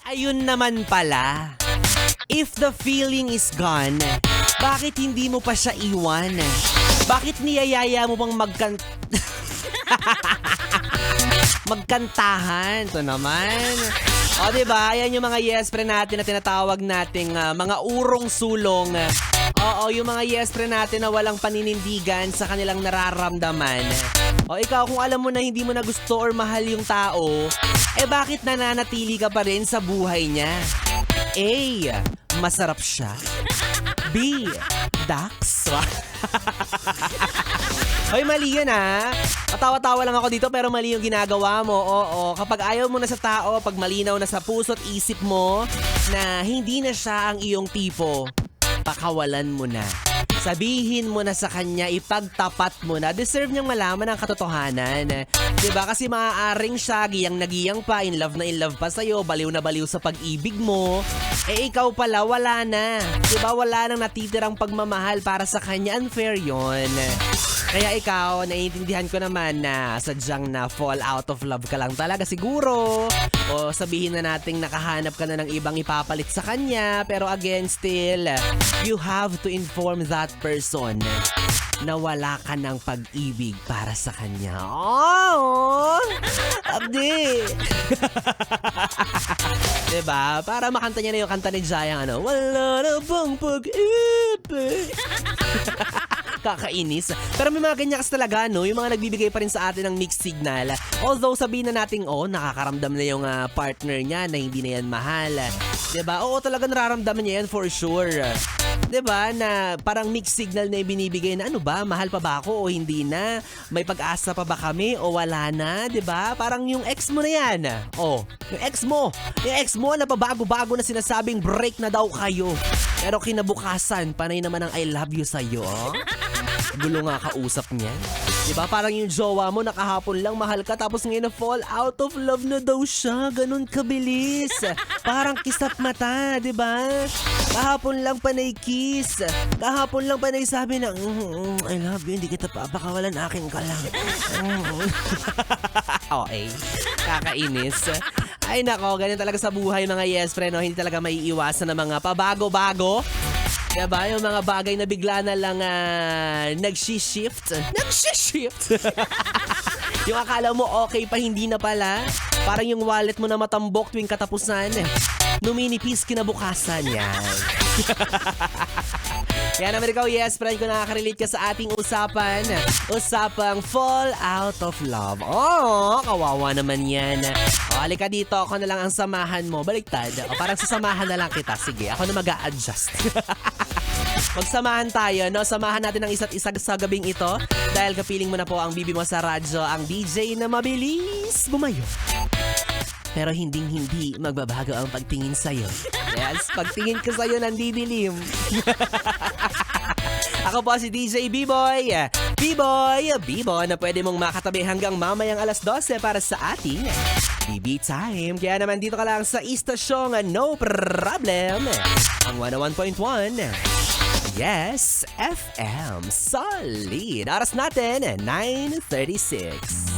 Ayun naman pala. If the feeling is gone, bakit hindi mo pa siya iwan? Bakit niyayaya mo pang magkantahan? Ito naman. O diba, ayan yung mga yes pre natin na tinatawag nating mga urong sulong. Oo, yung mga yes pre natin na walang paninindigan sa kanilang nararamdaman. O ikaw, kung alam mo na hindi mo na gusto or mahal yung tao, bakit nananatili ka pa rin sa buhay niya? A. Masarap siya. B. Dax. Hoy, mali yan ha. Patawa-tawa lang ako dito pero mali yung ginagawa mo. Oo, kapag ayaw mo na sa tao, pag malinaw na sa puso't isip mo na hindi na siya ang iyong tipo, pakawalan mo na. Sabihin mo na sa kanya, ipagtapat mo na. Deserve niyang malaman ang katotohanan. Diba? Kasi maaaring siya, giyang pa, in love pa sa'yo, baliw na baliw sa pag-ibig mo. Ikaw pala, wala na. Diba? Wala nang natitirang pagmamahal para sa kanya. Unfair yon. Kaya ikaw, naiintindihan ko naman na sadyang na fall out of love ka lang talaga siguro. O sabihin na nating nakahanap ka na ng ibang ipapalit sa kanya. Pero again, still, you have to inform that person na wala ka ng pag-ibig para sa kanya. Oh! Abdi! Diba? Para makanta niya na yung kanta ni Jayang, wala na bang pag-ibig. Kakainis. Pero may mga ganyan kasi talaga, no? Yung mga nagbibigay pa rin sa atin ng mixed signal. Although sabihin na natin, nakakaramdam na yung partner niya na hindi na yan mahal. Diba? Oo, talaga nararamdaman niya yan for sure. Diba? Na parang mixed signal na ibinibigay na ano ba? Mahal pa ba ako o hindi na? May pag-asa pa ba kami o wala na? Diba? Parang yung ex mo na yan. Yung ex mo. Yung ex mo na pabago-bago na sinasabing break na daw kayo. Pero kinabukasan, panay naman ang I love you sa'yo. Gulo nga kausap niya. Diba? Parang yung jowa mo nakahapon lang mahal ka tapos ngayon na fall out of love na daw siya. Ganun kabilis. Parang kisap mata, diba? Kahapon lang panay kiss. Kahapon lang panay sabi na, I love you, hindi kita papakawalan, akin ka lang. Okay. Kakainis. Ay nako, ganyan talaga sa buhay mga yes friend, no? Hindi talaga maiiwasan ng mga pabago-bago. Diba? Yung mga bagay na bigla na lang nagsishift. Yung akala mo okay pa, hindi na pala. Parang yung wallet mo na matambok tuwing katapusan. Numinipis kinabukasan yan. Yan naman ikaw, yes friend, kung nakaka-relate ka sa ating usapan. Usapang fall out of love. Kawawa naman yan. Halika dito, ako na lang ang samahan mo. Baliktad. Parang sasamahan na lang kita. Sige, ako na mag-a-adjust. Magsamahan tayo, no? Samahan natin ang isa't isa sa gabing ito. Dahil kapiling mo na po ang bibi mo sa radyo, ang DJ na mabilis bumayo. Pero hindi magbabago ang pagtingin sa'yo. Yes, pagtingin ko sa'yo nandidilim. Ako po si DJ B-Boy. B-Boy na pwede mong makatabi hanggang mamayang alas 12 para sa ating BB Time. Kaya naman dito ka lang sa istasyong No Problem. Ang 101.1. Yes, FM. Solid. Oras natin, 9:36.